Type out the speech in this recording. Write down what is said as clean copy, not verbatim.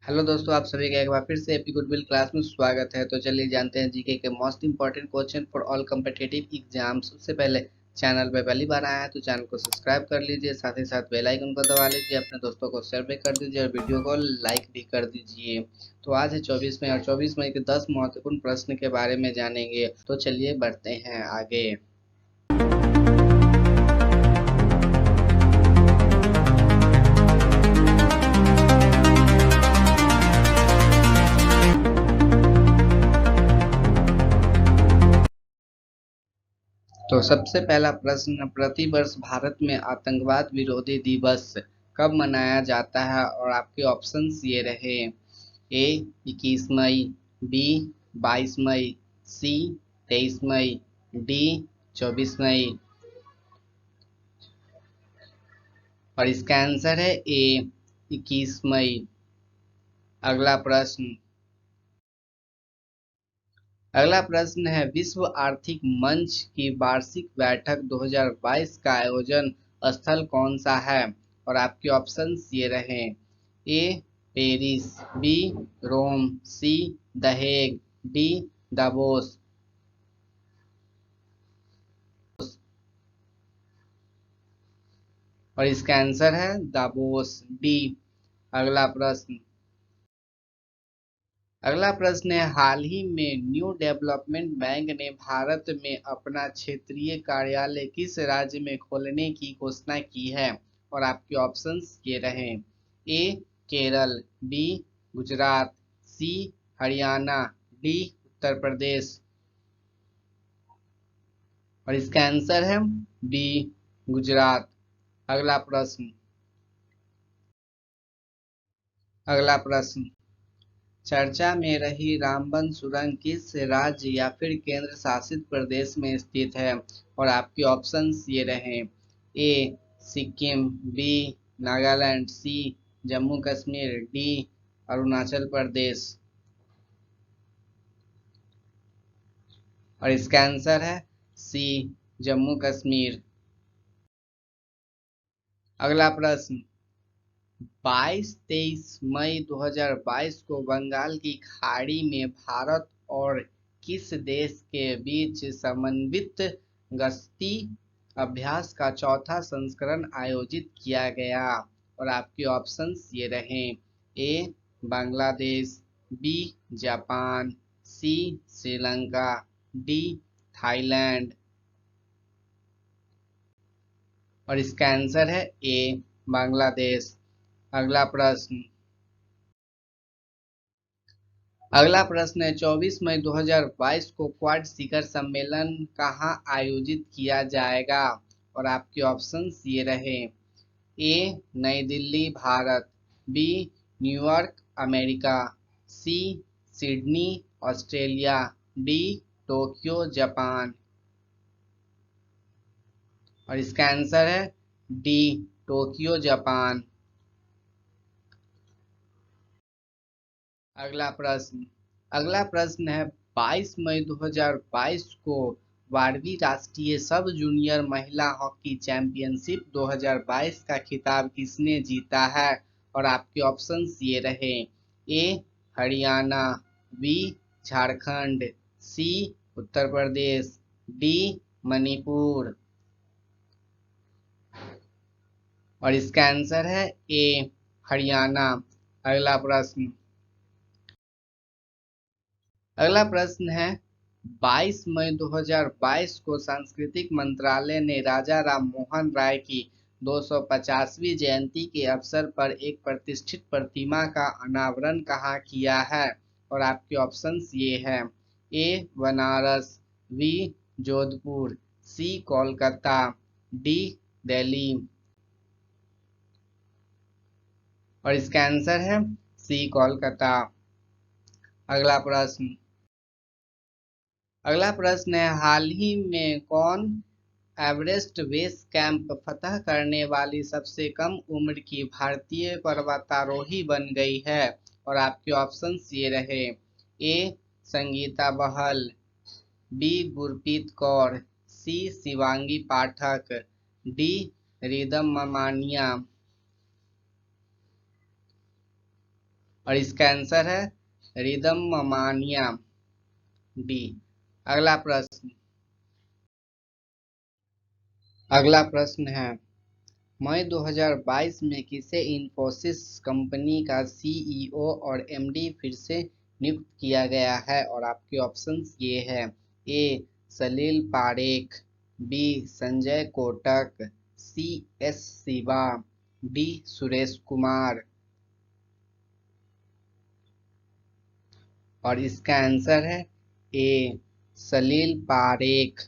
Hello दोस्तों, आप सभी का एक बार फिर से एपी गुडविल क्लास में स्वागत है। तो चलिए जानते हैं जीके के most important question for all competitive exams. उससे पहले चैनल पे पहली बार आया है तो चैनल को सब्सक्राइब कर लीजिए, साथ ही साथ बेल आइकन को दबा लीजिए, अपने दोस्तों को शेयर भी कर दीजिए और वीडियो को लाइक भी कर दीजिए। तो आज है 24 मई और 24 मई के 10 महत्वपूर्ण प्रश्न के बारे में जानेंगे। तो चलिए बढ़ते हैं आगे। तो सबसे पहला प्रश्न, प्रतिवर्ष भारत में आतंकवाद विरोधी दिवस कब मनाया जाता है? और आपके ऑप्शंस ये रहे। ए 21 मई, बी 22 मई, सी 23 मई, डी 24 मई। और इसका आंसर है ए 21 मई। अगला प्रश्न, अगला प्रश्न है, विश्व आर्थिक मंच की वार्षिक बैठक 2022 का आयोजन स्थल कौन सा है? और आपके ऑप्शंस ये रहे। ए पेरिस, बी रोम, सी दहेग, डी दावोस। और इसका आंसर है दावोस, डी। अगला प्रश्न, अगला प्रश्न है, हाल ही में न्यू डेवलपमेंट बैंक ने भारत में अपना क्षेत्रीय कार्यालय किस राज्य में खोलने की घोषणा की है? और आपके ऑप्शंस ये रहे। ए केरल, बी गुजरात, सी हरियाणा, डी उत्तर प्रदेश। और इसका आंसर है बी गुजरात। अगला प्रश्न, अगला प्रश्न, चर्चा में रही रामबन सुरंग किस राज्य या फिर केंद्र शासित प्रदेश में स्थित है? और आपके ऑप्शंस ये रहे। ए सिक्किम, बी नागालैंड, सी जम्मू कश्मीर, डी अरुणाचल प्रदेश। और इसका आंसर है सी जम्मू कश्मीर। अगला प्रश्न, 22-23 मई 2022 को बंगाल की खाड़ी में भारत और किस देश के बीच समन्वित गश्ती अभ्यास का चौथा संस्करण आयोजित किया गया? और आपके ऑप्शंस ये रहे। ए बांग्लादेश, बी जापान, सी श्रीलंका, डी थाईलैंड। और इसका आंसर है ए बांग्लादेश। अगला प्रश्न, अगला प्रश्न है, 24 मई 2022 को क्वाड शिखर सम्मेलन कहाँ आयोजित किया जाएगा? और आपके ऑप्शंस ये रहे। A Nai Delhi Bharat, B New York America, C Sydney Australia, D Tokyo Japan. और इसका आंसर है डी टोक्यो जापान। अगला प्रश्न, अगला प्रश्न है, 22 मई 2022 को 12वीं राष्ट्रीय सब जूनियर महिला हॉकी चैंपियनशिप 2022 का खिताब किसने जीता है? और आपके ऑप्शंस ये रहे। ए हरियाणा, बी झारखंड, सी उत्तर प्रदेश, डी मणिपुर। और इसका आंसर है ए हरियाणा। अगला प्रश्न, अगला प्रश्न है, 22 मई 2022 को सांस्कृतिक मंत्रालय ने राजा राम मोहन राय की 250वीं जयंती के अवसर पर एक प्रतिष्ठित प्रतिमा का अनावरण कहाँ किया है? और आपके ऑप्शंस ये हैं। ए बनारस, बी जोधपुर, सी कोलकाता, डी दिल्ली। और इसका आंसर है सी कोलकाता। अगला प्रश्न, अगला प्रश्न है, हाल ही में कौन एवरेस्ट बेस कैंप फतह करने वाली सबसे कम उम्र की भारतीय पर्वतारोही बन गई है? और आपके ऑप्शंस ये रहे। ए संगीता बहल, बी गुरप्रीत कौर, सी शिवांगी पाठक, डी रिदम ममानिया। और इसका आंसर है रिदम मानिया डी। अगला प्रश्न अगला प्रश्न है, मई 2022 में किसे इन्फोसिस कंपनी का सीईओ और एमडी फिर से नियुक्त किया गया है? और आपके ऑप्शंस ये है, A Salil Parekh, B Sanjay Kotak, C S Shiva, D Suresh Kumar. और इसका आंसर है ए सलील पारेख।